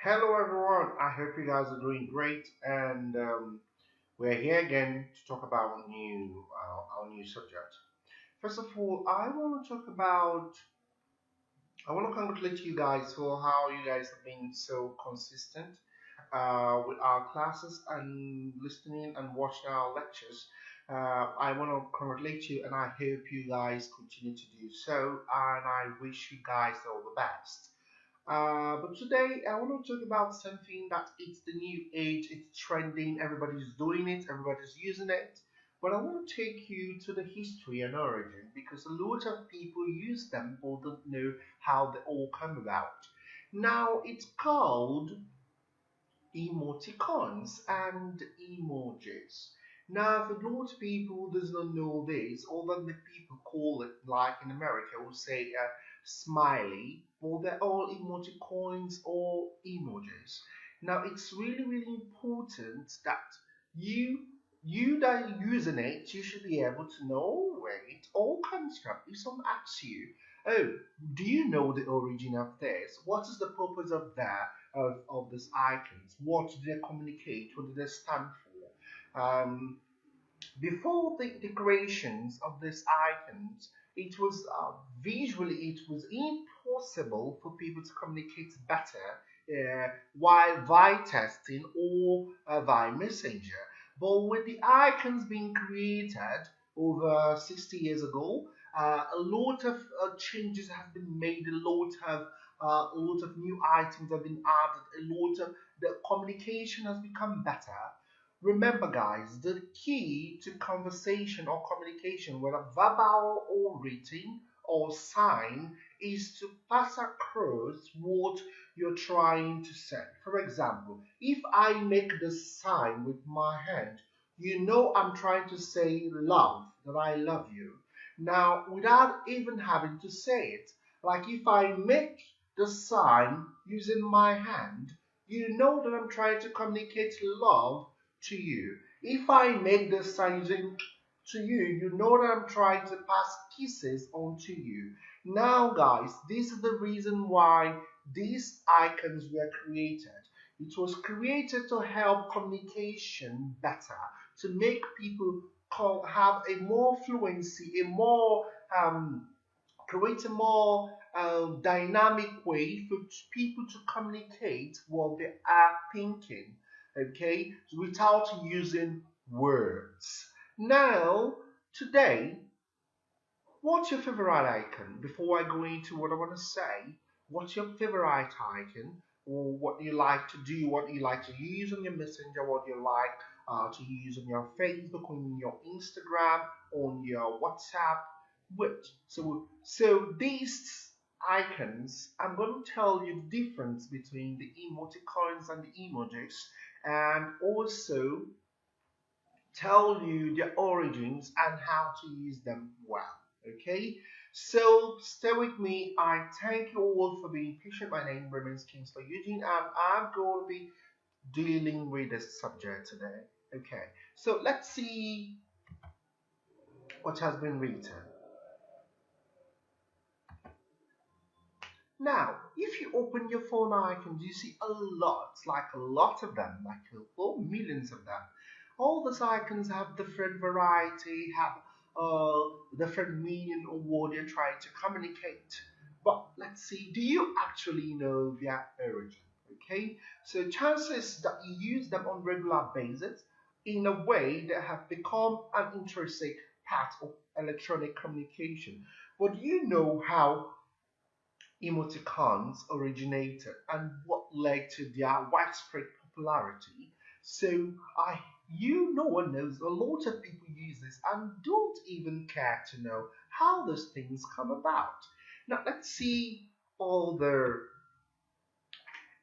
Hello everyone, I hope you guys are doing great and we're here again to talk about our new subject. First of all, I want to congratulate you guys for how you guys have been so consistent with our classes and listening and watching our lectures. I want to congratulate you and I hope you guys continue to do so and I wish you guys all the best. But today I want to talk about something that it's the new age, it's trending, everybody's doing it, everybody's using it. But I want to take you to the history and origin because a lot of people use them but don't know how they all come about. Now it's called emoticons and emojis. Now, for those people who does not know this, although the people call it like in America, will say smiley, or they're all emoticons or emojis. Now, it's really important that you you that are using it, you should be able to know where it all comes from. If someone asks you, "Oh, do you know the origin of this? What is the purpose of that?" Of these icons. What do they communicate? What do they stand for? Before the creations of these icons, it was visually it was impossible for people to communicate better while via texting or via messenger. But with the icons being created over 60 years ago, a lot of changes have been made. A lot of new items have been added. A lot of the communication has become better. Remember, guys, the key to conversation or communication, whether verbal or written or sign, is to pass across what you're trying to say. For example, if I make the sign with my hand, you know I'm trying to say love, that I love you. Now, without even having to say it, like if I make the sign using my hand, you know that I'm trying to communicate love to you. If I make the sign using to you, you know that I'm trying to pass kisses on to you. Now, guys, this is the reason why these icons were created. It was created to help communication better, to make people have a more fluency, a more create a more dynamic way for people to communicate what they are thinking, okay, without using words. Now, today, what's your favorite icon? Before I go into what I want to say, what's your favorite icon? Or what you like to do, what you like to use on your messenger, what you like to use on your Facebook, on your Instagram, on your WhatsApp, which so these icons, I'm going to tell you the difference between the emoticons and the emojis, and also tell you their origins and how to use them well. Okay, so stay with me. I thank you all for being patient. My name remains Kingsley Eugene, and I'm going to be dealing with this subject today. Okay, so let's see what has been written. Now, if you open your phone icons, you see a lot of them, like millions of them. All these icons have different variety, have different meaning of what they're trying to communicate. But let's see, do you actually know their origin? Okay, so chances that you use them on regular basis in a way that have become an intrinsic part of electronic communication. But do you know how emoticons originated and what led to their widespread popularity. So no one knows, a lot of people use this and don't even care to know how those things come about. Now let's see all the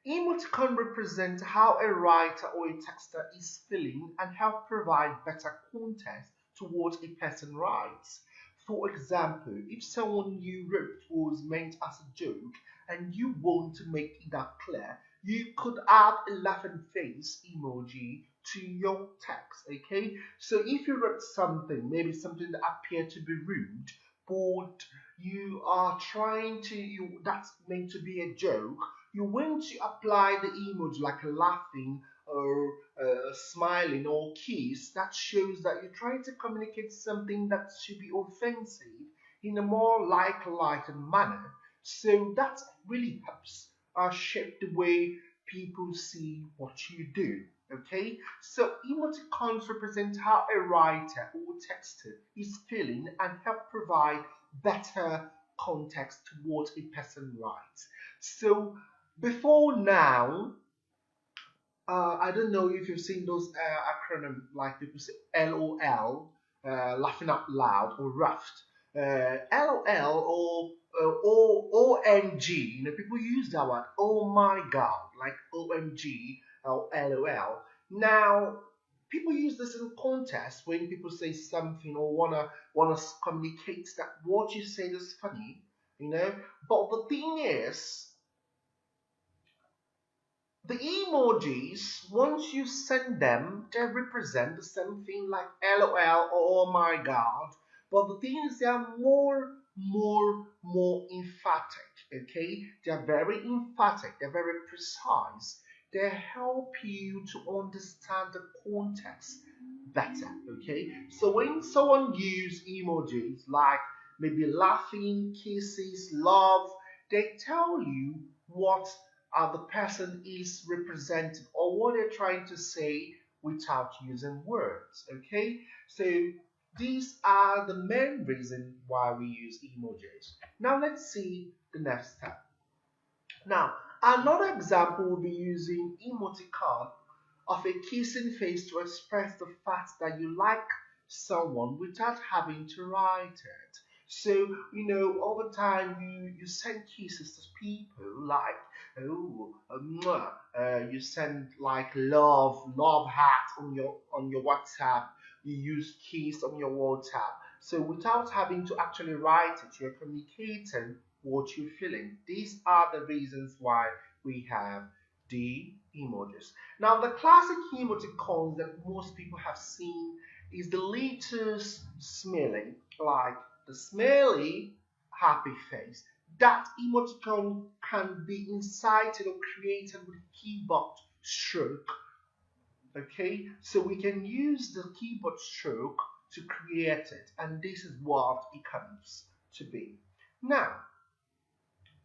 emoticon represent how a writer or a texter is feeling and help provide better context to what a person writes. For example, if someone you wrote was meant as a joke and you want to make that clear, you could add a laughing face emoji to your text. Okay, so if you wrote something, maybe something that appeared to be rude, but you are trying to that's meant to be a joke, you want to apply the emoji like a laughing or smiling or kiss, that shows that you're trying to communicate something that should be offensive in a more light-hearted manner. So that really helps shape the way people see what you do. Okay, so emoticons represent how a writer or texter is feeling and help provide better context to what a person writes. So before now, I don't know if you've seen those acronyms like people say LOL, laughing out loud, or roughed. LOL or OMG. You know, people use that one. Oh my God, like OMG or LOL. Now, people use this in contests when people say something or wanna communicate that what you say is funny. You know, but the thing is, the emojis, once you send them, they represent the same thing like LOL or oh my God. But the thing is, they are more emphatic. Okay, they are very emphatic. They're very precise. They help you to understand the context better. Okay, so when someone uses emojis like maybe laughing, kisses, love, they tell you what the person is representing or what they're trying to say without using words. Okay, so these are the main reason why we use emojis. Now let's see the next step. Now another example will be using emoticon of a kissing face to express the fact that you like someone without having to write it. So, you know, all the time you send kisses to people like, oh, you send like love heart on your WhatsApp. You use kiss on your WhatsApp. So without having to actually write it, you're communicating what you're feeling. These are the reasons why we have the emojis. Now, the classic emoticons that most people have seen is the latest smiling, like the smiley happy face. That emoticon can be incited or created with keyboard stroke. Okay, so we can use the keyboard stroke to create it, and this is what it comes to be. Now,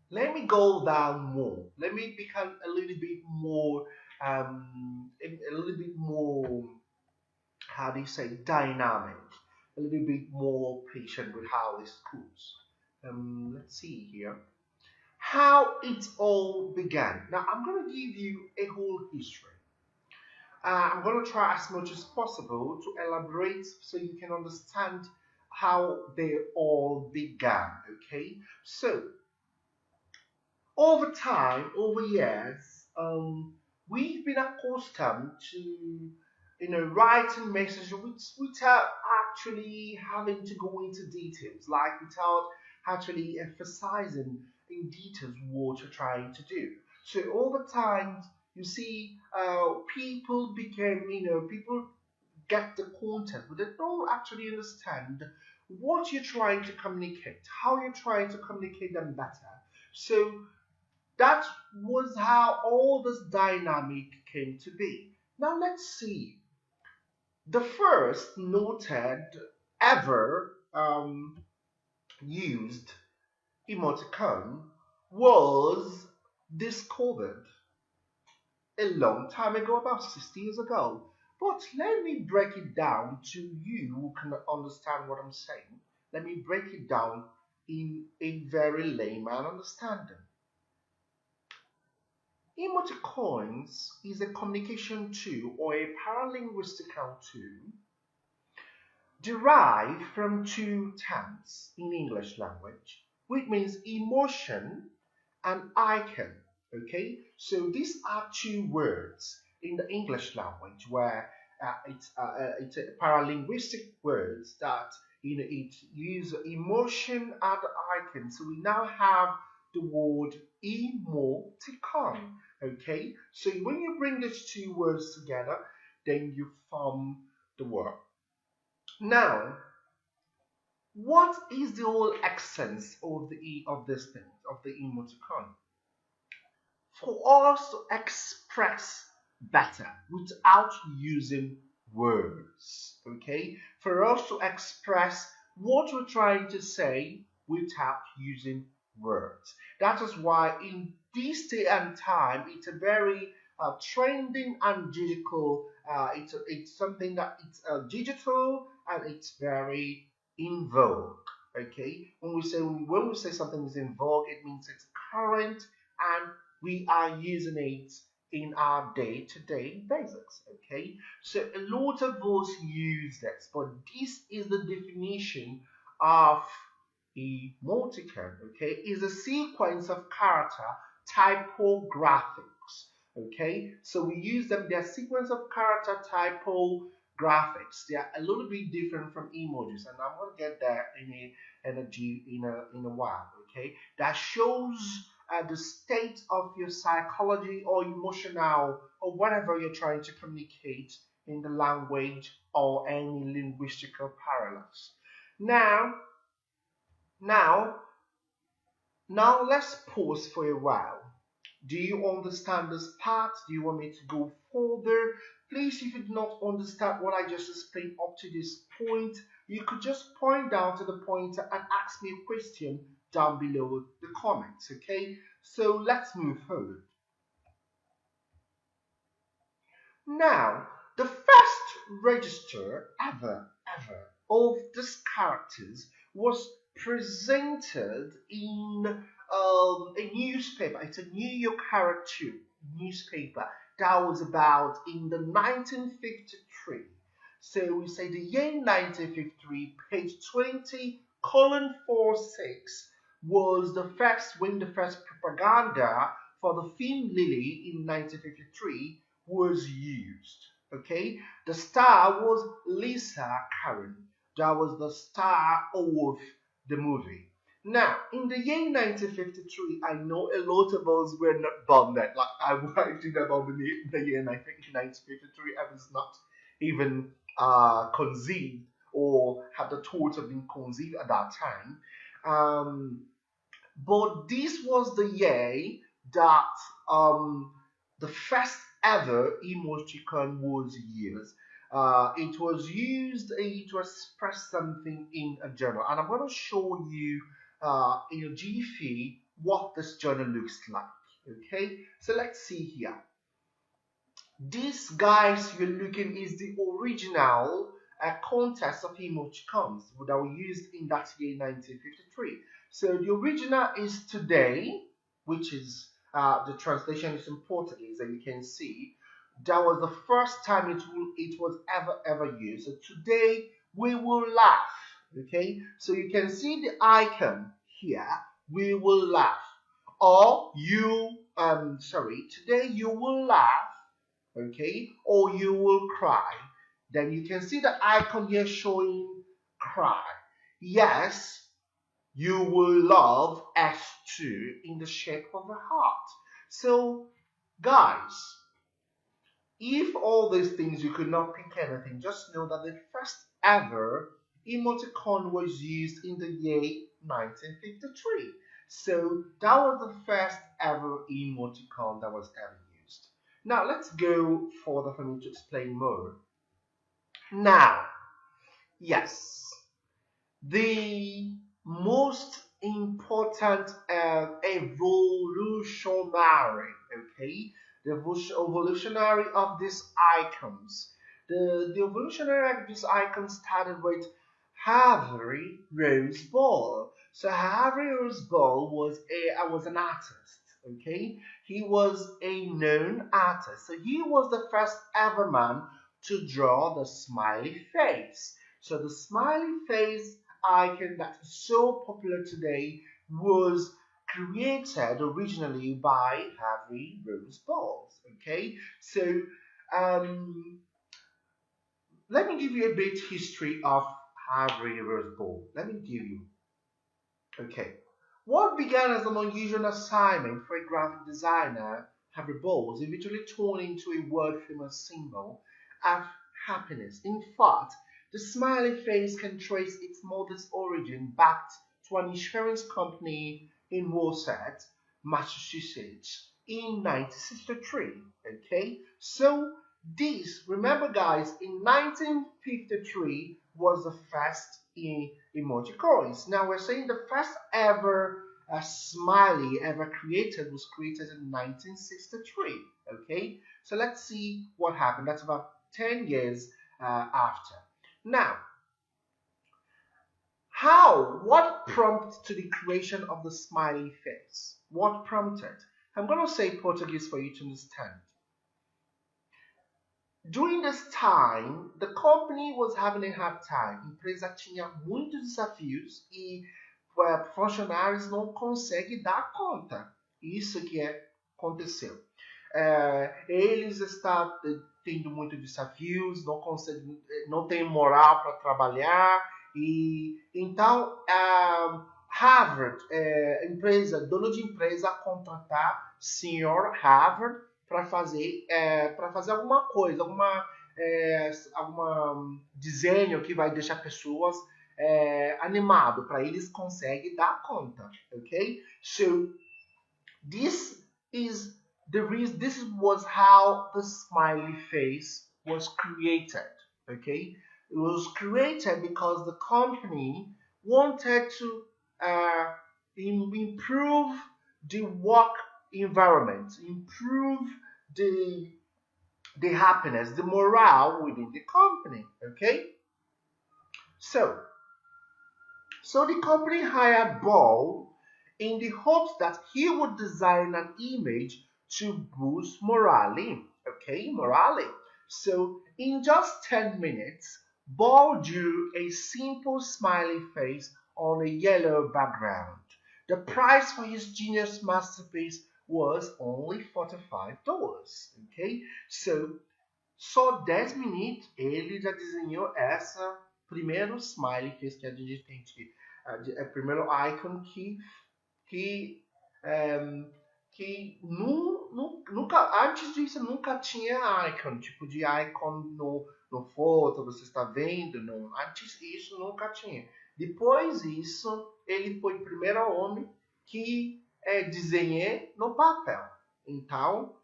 let me go down more. Let me become a little bit more, a little bit more, how do you say, dynamic, a little bit more patient with how this goes. Let's see here. How it all began. Now, I'm going to give you a whole history. I'm going to try as much as possible to elaborate so you can understand how they all began. Okay, so over time, over years, we've been accustomed to, writing messages without actually having to go into details, like without actually emphasizing in details what you're trying to do. So over time, you see, people became, people get the content, but they don't actually understand what you're trying to communicate, how you're trying to communicate them better. So that was how all this dynamic came to be. Now let's see. The first noted ever used emoticon was discovered a long time ago, about 60 years ago. But let me break it down to you who can understand what I'm saying. Let me break it down in a very layman understanding. Emoticons is a communication tool or a paralinguistical tool derived from two terms in English language, which means emotion and icon. Okay, so these are two words in the English language where it's a paralinguistic words that it use emotion and icon. So we now have the word emoticon. Okay, so when you bring these two words together, then you form the word. Now, what is the whole essence of the of this thing of the emoticon? for us to express better without using words. Okay, for us to express what we're trying to say without using words. That is why in this day and time, it's a very trending and digital. It's something that it's digital and it's very in vogue. Okay, when we say something is in vogue, it means it's current and we are using it in our day-to-day basics. Okay, so a lot of us use this, but this is the definition of emoticon. Okay, is a sequence of character typographics. Okay, so we use them. They're sequence of character typographics. They are a little bit different from emojis, and I'm going to get there in a while. Okay, that shows the state of your psychology or emotional or whatever you're trying to communicate in the language or any linguistical parallels. Now let's pause for a while. Do you understand this part? Do you want me to go further? Please, if you do not understand what I just explained up to this point, you could just point down to the pointer and ask me a question down below the comments, okay? So let's move forward. Now, the first register ever of these characters was presented in a newspaper. It's a New York Herald newspaper that was about in the 1953. So we say the year 1953, page 20, colon 46 was the first propaganda for the film Lily in 1953 was used. Okay, the star was Lisa Karen. That was the star of the movie. Now, in the year 1953, I know a lot of us were not born then. Like, I did about the year 1953. I was not even conceived or had the thought of being conceived at that time. But this was the year that the first ever emoticon was used. It was used to express something in a journal, and I'm going to show you in a jiffy what this journal looks like. Okay, so let's see here. This, guys, you're looking is the original contest of emoticons that were used in that year 1953. So the original is today, which is the translation is in Portuguese, and you can see that was the first time it was ever used. So today we will laugh. Okay, so you can see the icon here. We will laugh, or today you will laugh. Okay, or you will cry. Then you can see the icon here showing cry. Yes, you will love S2 in the shape of a heart. So, guys, if all these things you could not pick anything, just know that the first ever emoticon was used in the year 1953. So that was the first ever emoticon that was ever used. Now let's go further for me to explain more. Now, yes, the most important evolutionary, okay, the evolutionary of these icons. The evolutionary of these icons started with Harvey Rose Ball. So Harvey Rose Ball was an artist. Okay, he was a known artist. So he was the first ever man to draw the smiley face. So the smiley face icon that is so popular today was created originally by Harvey Rose Ball. Okay, so let me give you a bit history of Harvey Rose Ball. Let me give you. Okay, what began as an unusual assignment for a graphic designer, Harvey Ball, eventually turned into a world-famous symbol of happiness. In fact, the smiley face can trace its modest origin back to an insurance company in Worcester, Massachusetts, in 1963. Okay, so this, remember guys, in 1953 was the first emoticons. Now we're saying the first ever smiley ever created was created in 1963. Okay, so let's see what happened. That's about 10 years after. Now, what prompted to the creation of the smiley face? What prompted? I'm going to say Portuguese for you to understand. During this time, the company was having a hard time. A empresa tinha muitos desafios e funcionários não conseguem dar conta. Isso que aconteceu. Eles estão tendo muitos desafios, não tem moral para trabalhar e então Harvard, dono de empresa, contratar senhor Harvard para fazer alguma coisa, algum desenho que vai deixar pessoas animado para eles conseguem dar conta, okay? So this was how the smiley face was created, okay? It was created because the company wanted to improve the work environment, improve the happiness, the morale within the company, okay? So the company hired Ball in the hopes that he would design an image to boost morale, okay, morale. So in just 10 minutes, Ball drew a simple smiley face on a yellow background. The price for his genius masterpiece was only $45, okay? So, só 10 minutos ele já desenhou essa primeiro smiley face que a gente tem aqui. Primeiro icon que nunca, antes disso, nunca tinha icon, tipo de icon no foto, você está vendo, não. Antes disso, nunca tinha. Depois disso, ele foi o primeiro homem que desenhei no papel. Então,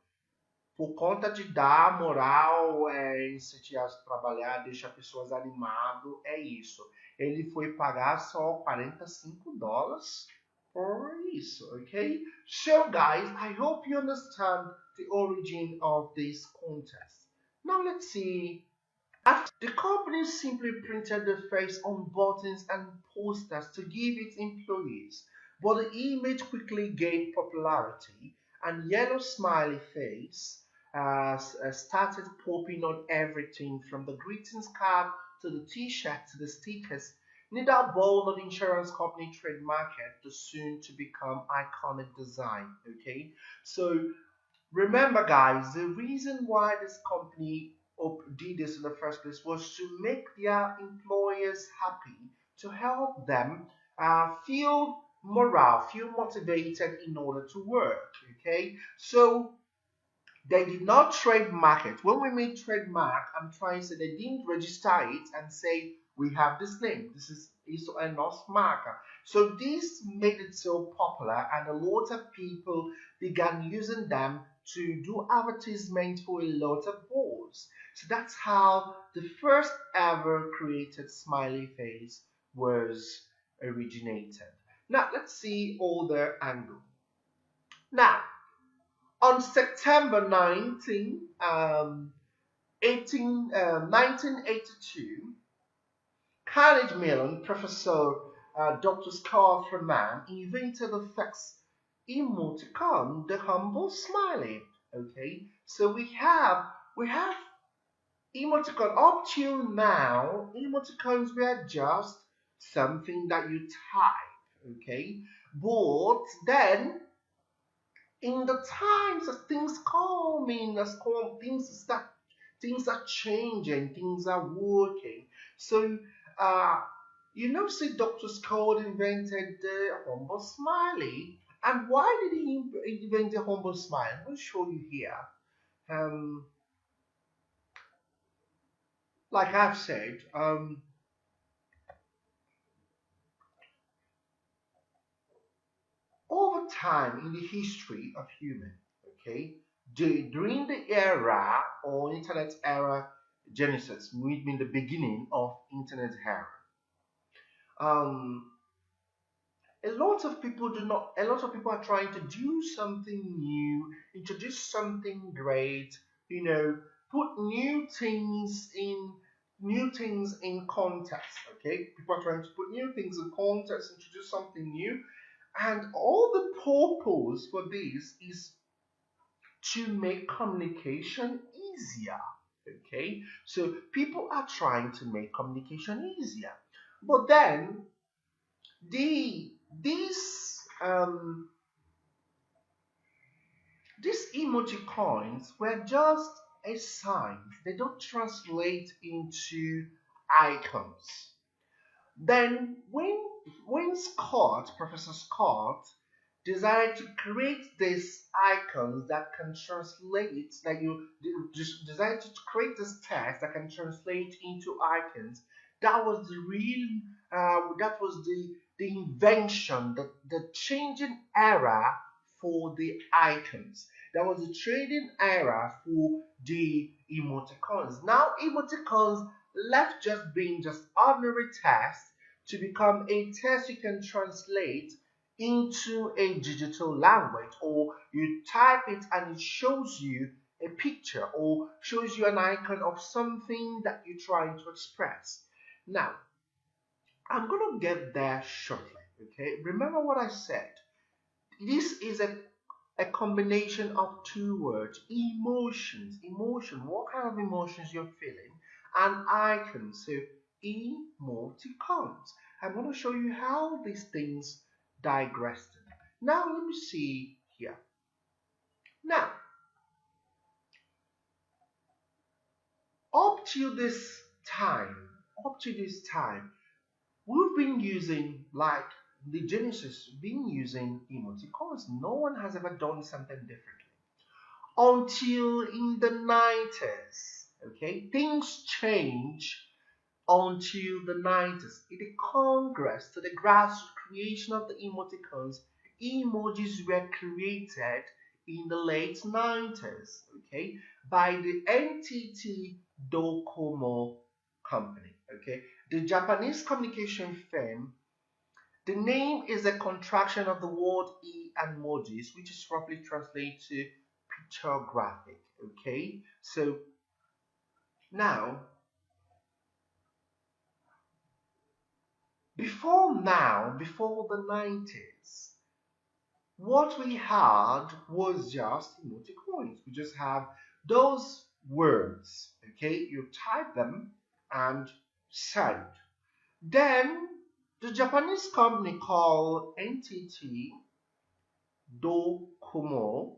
por conta de dar moral, incentivar a trabalhar, deixar pessoas animadas, é isso. Ele foi pagar só $45 por isso, okay? So guys, I hope you understand the origin of this contest. Now let's see. The company simply printed the face on buttons and posters to give its employees, but the image quickly gained popularity and yellow smiley face started popping on everything from the greetings card to the t-shirts to the stickers. Neither Ball nor the insurance company trademarked the soon to become iconic design. Okay, so remember guys, the reason why this company did this in the first place was to make their employers happy, to help them feel morale, feel motivated in order to work. Okay, so they did not trademark it. When we mean trademark, I'm trying to say they didn't register it and say we have this name. This is a nossa marca. So this made it so popular, and a lot of people began using them to do advertisement for a lot of balls. So that's how the first ever created smiley face was originated. Now let's see other angle. Now, on September 1982, Carnegie Mellon professor Dr. Scott Freeman invented the first emoticon, the humble smiley. Okay, so we have emoticon up till now. Emoticons were just something that you type. Okay, but then in the times as things coming, things are changing, things are working. So see, Dr. Scott invented the humble smiley. And why did he invent the humble smiley? I'm going to show you here. Like I've said, over time in the history of human, Okay, during the era or internet era genesis, which means the beginning of internet era. Um, a lot of people do not. A lot of people are trying to do something new, introduce something great. Put new things in context. Okay, people are trying to put new things in context, introduce something new, and all the purpose for this is to make communication easier. Okay, so people are trying to make communication easier, but then the these emoji coins were just a sign. They don't translate into icons. Then when Professor Scott decided to create these icons that can translate, that you just decided to create this text that can translate into icons. That was the real, that was the invention, the changing era for the icons. That was the trading era for the emoticons. Now emoticons left just being just ordinary text to become a text you can translate into a digital language, or you type it and it shows you a picture or shows you an icon of something that you're trying to express. Now, I'm going to get there shortly. Okay, remember what I said. This is a combination of two words: emotions. Emotion, what kind of emotions you're feeling, and icons. So emoticons. I'm going to show you how these things digress. Now let me see here. Now, up to this time, we've been using, like the Genesis, been using emoticons. No one has ever done something differently until in the 90s. Okay, things change until the 90s. In the Congress, to the grassroots creation of the emoticons, emojis were created in the late 90s, okay, by the NTT Docomo company, okay. The Japanese communication firm, the name is a contraction of the word e and emojis, which is roughly translated to picture graphic, okay. So now, before the 90s, what we had was just emoticons. We just have those words, okay? You type them and send. Then the Japanese company called NTT Docomo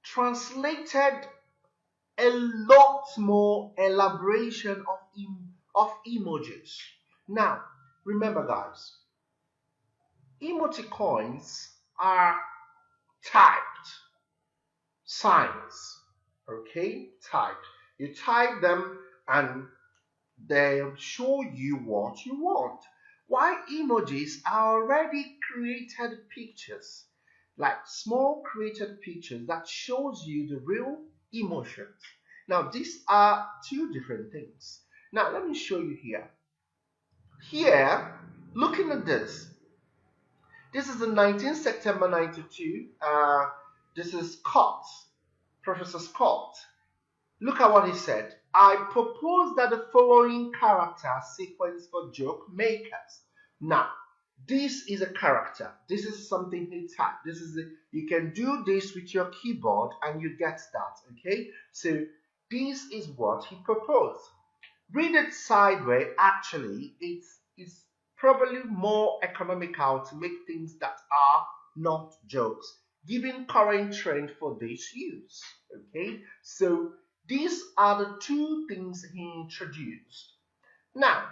translated a lot more elaboration of emojis. Now, remember guys, emoticons are typed signs, okay? Typed. You type them and they'll show you what you want. While emojis are already created pictures, like small created pictures that shows you the real emotions. Now these are two different things. Now let me show you here. Here, looking at this, this is the 19th September 92. This is Scott, Professor Scott. Look at what he said. I propose that the following character sequence for joke makers. Now, this is a character. This is something he typed. You can do this with your keyboard and you get that. Okay, so this is what he proposed. Read it sideways. Actually, it's probably more economical to make things that are not jokes, given current trend for this use. Okay, so these are the two things he introduced. Now,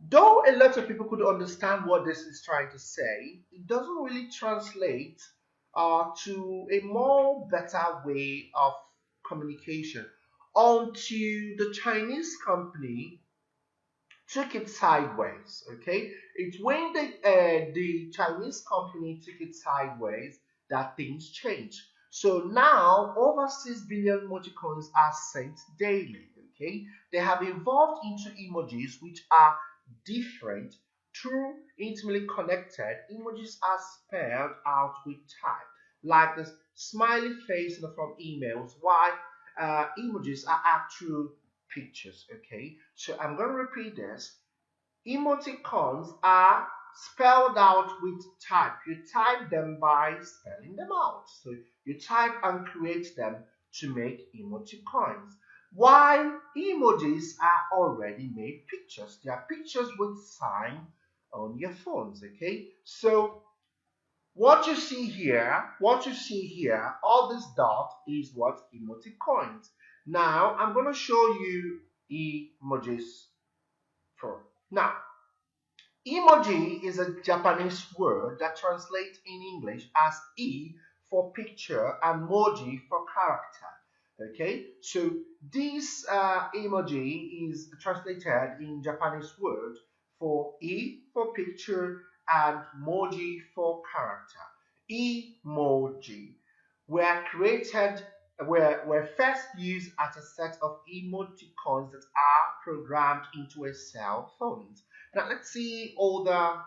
though a lot of people could understand what this is trying to say, it doesn't really translate to a more better way of communication until the Chinese company took it sideways. Okay, it's when the Chinese company took it sideways that things change. So now over 6 billion emoticons are sent daily. Okay, they have evolved into emojis which are different, true, intimately connected. Emojis are spelled out with type, like the smiley face from emails, while emojis are actual pictures. Okay, so I'm going to repeat this. Emoticons are spelled out with type. You type them by spelling them out. So you type and create them to make emoticons. While emojis are already made pictures. They are pictures with sign on your phones. Okay, so what you see here, all this dot is what emoticons. Now I'm going to show you emojis for now. Emoji is a Japanese word that translates in English as E for picture and moji for character. Okay, so this emoji is translated in Japanese word for E for picture and moji for character. Emoji were first used as a set of emoticons that are programmed into a cell phone. Now let's see all the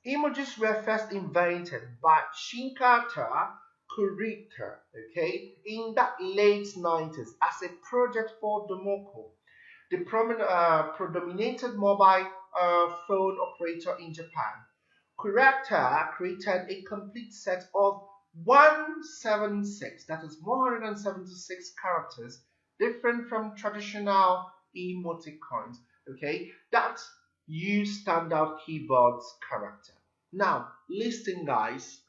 emojis were first invented by Shinkata Kurita, okay, in the late 90s as a project for Domoko, the predominated mobile phone operator in Japan. Kurita created a complete set of 176, that is 176 characters, different from traditional emoticons, okay, that use standard keyboards character. Now, listen guys,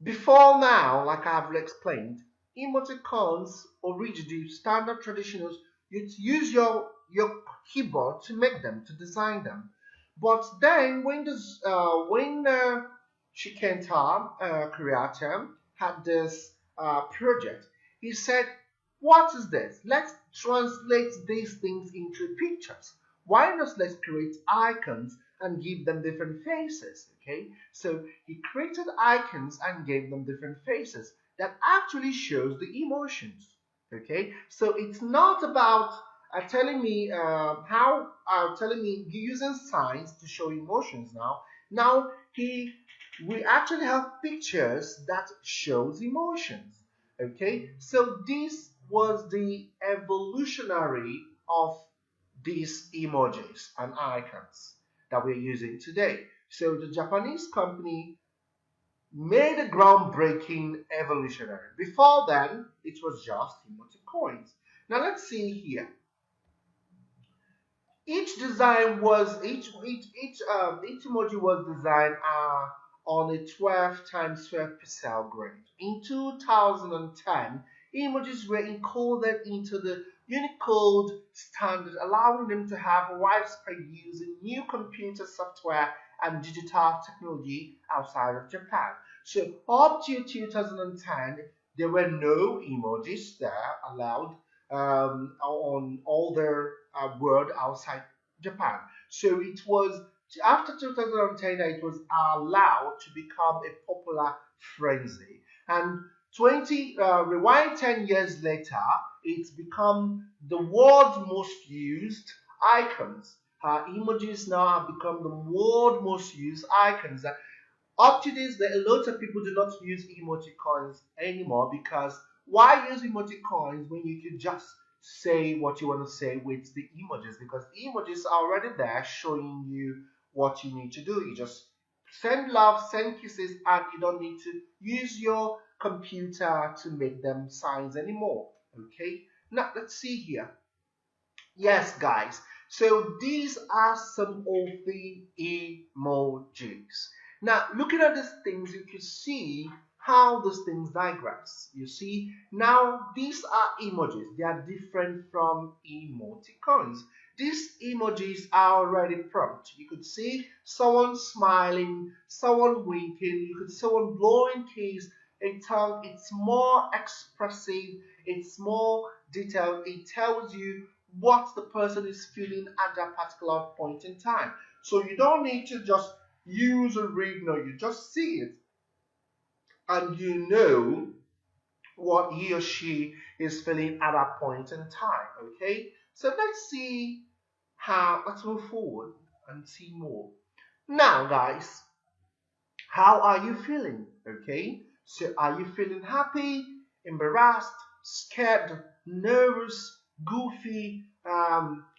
before now, like I've explained, emoticons originally standard traditionals, you use your keyboard to make them, to design them. But then when Shikenta Kurita had this project, he said, what is this? Let's translate these things into pictures. Why not let's create icons and give them different faces? Okay, so he created icons and gave them different faces that actually shows the emotions. Okay, so it's not about telling me using signs to show emotions. Now we actually have pictures that shows emotions. Okay, so this was the evolutionary of these emojis and icons that we're using today. So the Japanese company made a groundbreaking evolutionary. Before then, it was just emoticons. Now let's see here. Each emoji was designed on a 12 times 12 pixel grid. In 2010, emojis were encoded into the Unicode standard, allowing them to have widespread use in new computer software and digital technology outside of Japan. So up to 2010, there were no emojis there allowed on all their world outside Japan. So it was after 2010 that it was allowed to become a popular frenzy. And rewind 10 years later, it's become the world's most used icons. Emojis now have become the world's most used icons. Up to this, a lot of people do not use emoticons anymore, because why use emoticons when you could just say what you want to say with the emojis? Because emojis are already there showing you what you need to do. You just send love, send kisses, and you don't need to use your computer to make them signs anymore. Okay, now let's see here. Yes guys, so these are some of the emojis. Now looking at these things, you can see how these things digress. You see, now these are emojis. They are different from emoticons. These emojis are already prompt. You could see someone smiling, someone winking, you could see someone blowing kiss, a tongue. It's more expressive, it's more detailed. It tells you what the person is feeling at that particular point in time. So you don't need to just use a read, no, you just see it and you know what he or she is feeling at that point in time. Okay, so let's move forward and see more. Now guys, how are you feeling? Okay, so are you feeling happy, embarrassed, scared, nervous, goofy,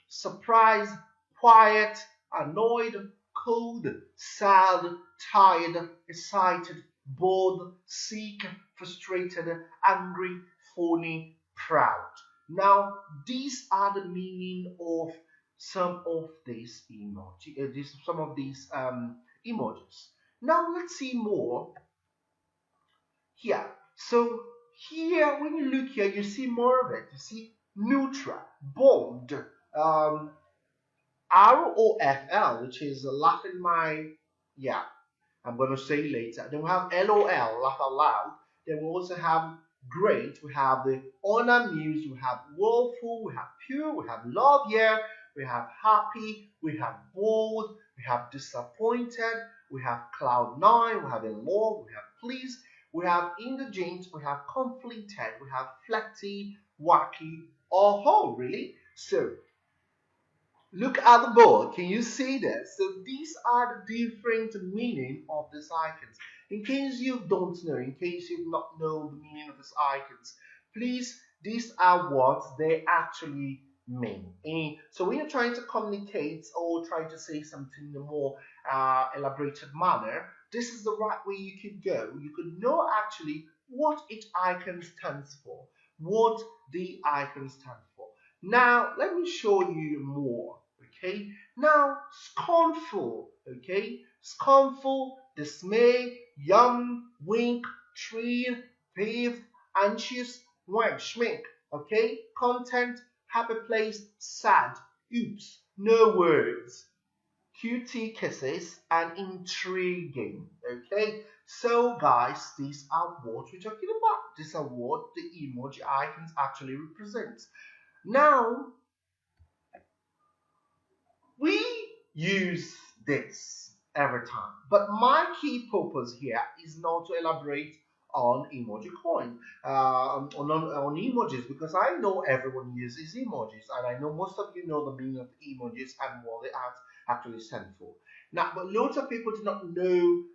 surprised, quiet, annoyed, cold, sad, tired, excited, bored, sick, frustrated, angry, phony, proud? Now, these are the meaning of some of these emojis. Now let's see more here. So here, when you look here, you see more of it. You see neutral, bold, ROFL, which is laughing my, yeah, I'm going to say later. Then we have LOL, laugh out loud. Then we also have great. We have the unamused. We have woeful. We have pure. We have love, yeah. We have happy. We have bold. We have disappointed. We have cloud nine. We have in love. We have pleased. We have indigent. We have conflicted. We have flatty, wacky, or whole, really. So look at the board. Can you see this? So these are the different meaning of these icons. In case you don't know, in case you do not know the meaning of these icons, please, these are what they actually mean. So when you're trying to communicate or trying to say something in a more elaborated manner, this is the right way you could go. You could know actually what each icon stands for, what the icon stands for. Now, let me show you more. Okay, now scornful. Okay, scornful, dismay, yum, wink, treat, peeve, anxious, wank, schmink. Okay, content, happy place, sad, oops, no words, QT kisses, and intriguing. Okay, so guys, these are what we're talking about. These are what the emoji icons actually represent. Now, we use this every time, but my key purpose here is not to elaborate on emoji coin, on emojis, because I know everyone uses emojis, and I know most of you know the meaning of emojis and what they actually stand for. Now, but lots of people do not know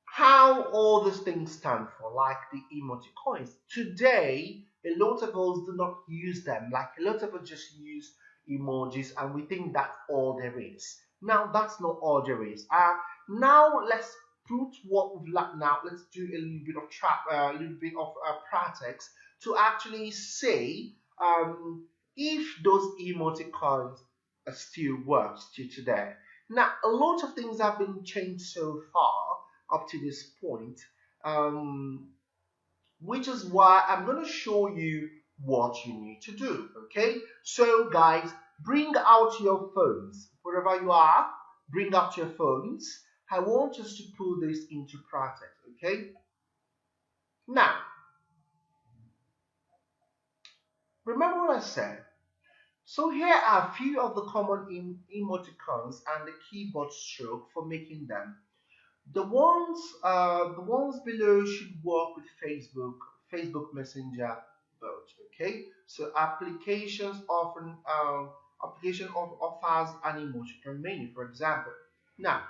how all these things stand for, like the emoji coins. Today, a lot of us do not use them. Like a lot of us just use emojis and we think that's all there is. Now that's not all there is. Now let's put what we've learned. Now let's do a little bit of practice to actually say if those emoticons still work till today. Now a lot of things have been changed so far up to this point, which is why I'm going to show you what you need to do. Okay, so guys, bring out your phones wherever you are. Bring out your phones. I want us to put this into practice. Okay, now remember what I said. So here are a few of the common emoticons and the keyboard stroke for making them. The ones below should work with Facebook Messenger both. Okay, so application offers an emoticon menu. For example, now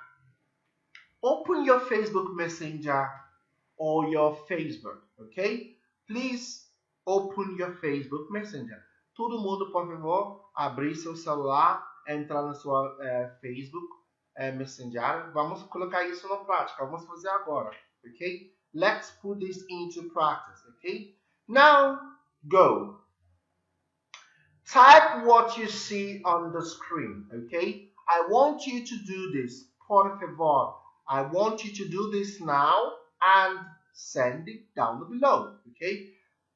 open your Facebook Messenger or your Facebook. Okay, please open your Facebook Messenger. Todo mundo, por favor, abrir seu celular, entrar na sua Facebook Messenger. Vamos colocar isso na prática. Vamos fazer agora. Okay? Let's put this into practice. Okay? Now, go. Type what you see on the screen. Okay? I want you to do this. Por favor. I want you to do this now and send it down below. Okay?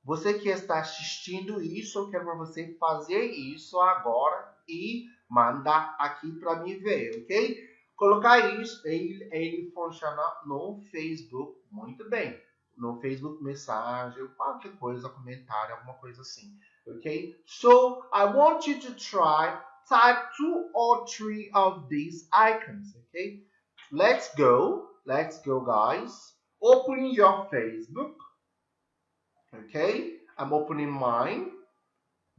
Você que está assistindo isso, eu quero para você fazer isso agora e mandar aqui para mim ver, ok? Colocar isso, ele funciona no Facebook muito bem. No Facebook mensagem, qualquer coisa, comentário, alguma coisa assim, ok? So, I want you to try, type 2 or 3 of these icons, ok? Let's go guys. Open your Facebook. Okay, I'm opening mine.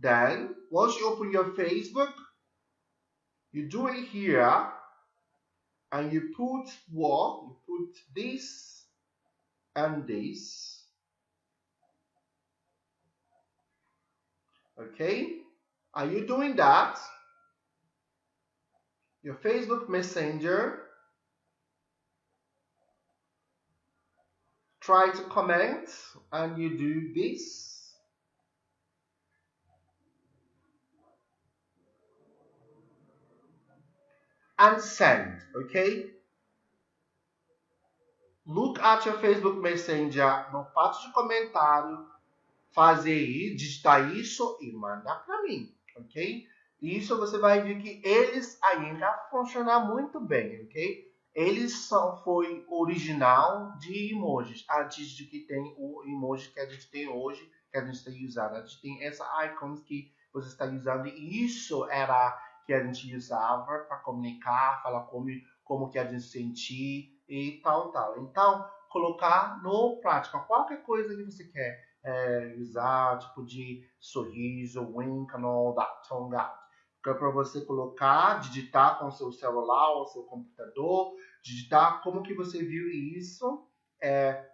Then, once you open your Facebook, you do it here, and you put what? You put this and this. Okay, are you doing that? Your Facebook Messenger. Try to comment, and you do this. And send, okay? Look at your Facebook Messenger, no parte de comentário, fazer, digitar isso e mandar para mim, ok? Isso você vai ver que eles ainda funcionam muito bem, ok? Eles foi original de emojis, antes de que tem o emoji que a gente tem hoje, que a gente está usando. A gente tem essa icons que você está usando, e isso era que a gente usava para comunicar, falar como que a gente sentia e tal. Então, colocar no prática qualquer coisa que você quer usar, tipo de sorriso, wink and all that, tongue out. Que é para você colocar, digitar com o seu celular ou seu computador, digitar como que você viu isso,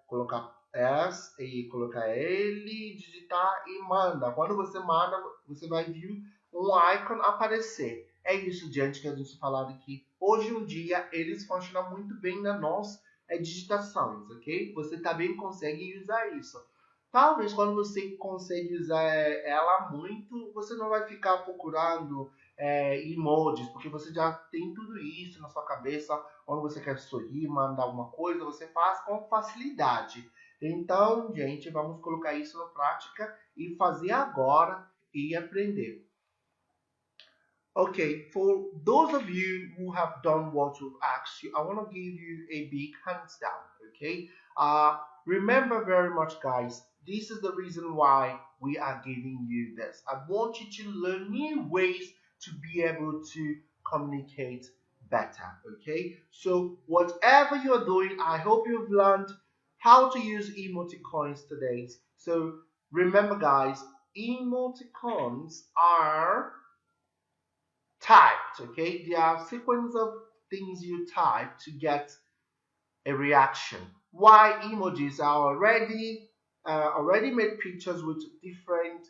colocar S e colocar ele, digitar e manda. Quando você manda, você vai ver um icon aparecer. É isso, gente, que a gente falou aqui. Hoje em dia, eles funcionam muito bem nas nossas digitações, ok? Você também consegue usar isso. Talvez quando você consegue usar ela muito, você não vai ficar procurando emojis, porque você já tem tudo isso na sua cabeça. Quando você quer sorrir, mandar alguma coisa, você faz com facilidade. Então, gente, vamos colocar isso na prática e fazer agora e aprender. Okay, for those of you who have done what we've asked you, I want to give you a big hands down, okay? Remember very much, guys, this is the reason why we are giving you this. I want you to learn new ways to be able to communicate better, okay? So whatever you're doing, I hope you've learned how to use emoticons today. So remember, guys, emoticons are typed, okay? They are a sequence of things you type to get a reaction. Why emojis are already made pictures with different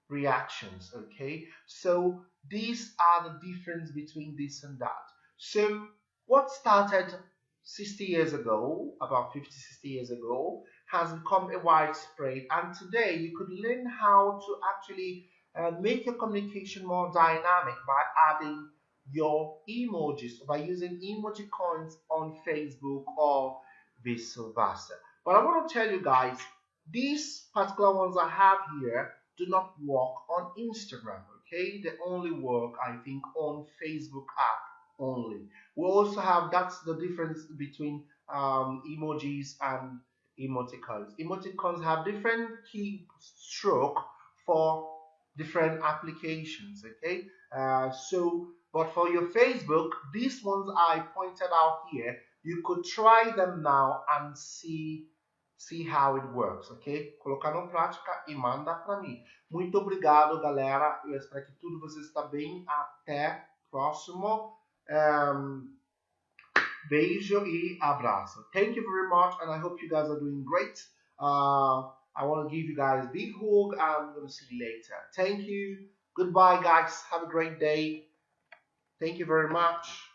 reactions, okay? So these are the difference between this and that. So what started 60 years ago, about 50, 60 years ago, has become a widespread, and today you could learn how to actually make your communication more dynamic by adding your emojis, by using emoji coins on Facebook or vice versa. But I want to tell you guys, these particular ones I have here do not work on Instagram, okay? They only work, I think, on Facebook app only. We also have, that's the difference between emojis and emoticons. Emoticons have different key stroke for different applications, okay? But for your Facebook, these ones I pointed out here, you could try them now and see how it works, ok? Colocar na prática e manda para mim. Muito obrigado, galera. Eu espero que tudo vocês está bem. Até próximo. Beijo e abraço. Thank you very much, and I hope you guys are doing great. I want to give you guys a big hug, and I'm going to see you later. Thank you. Goodbye, guys. Have a great day. Thank you very much.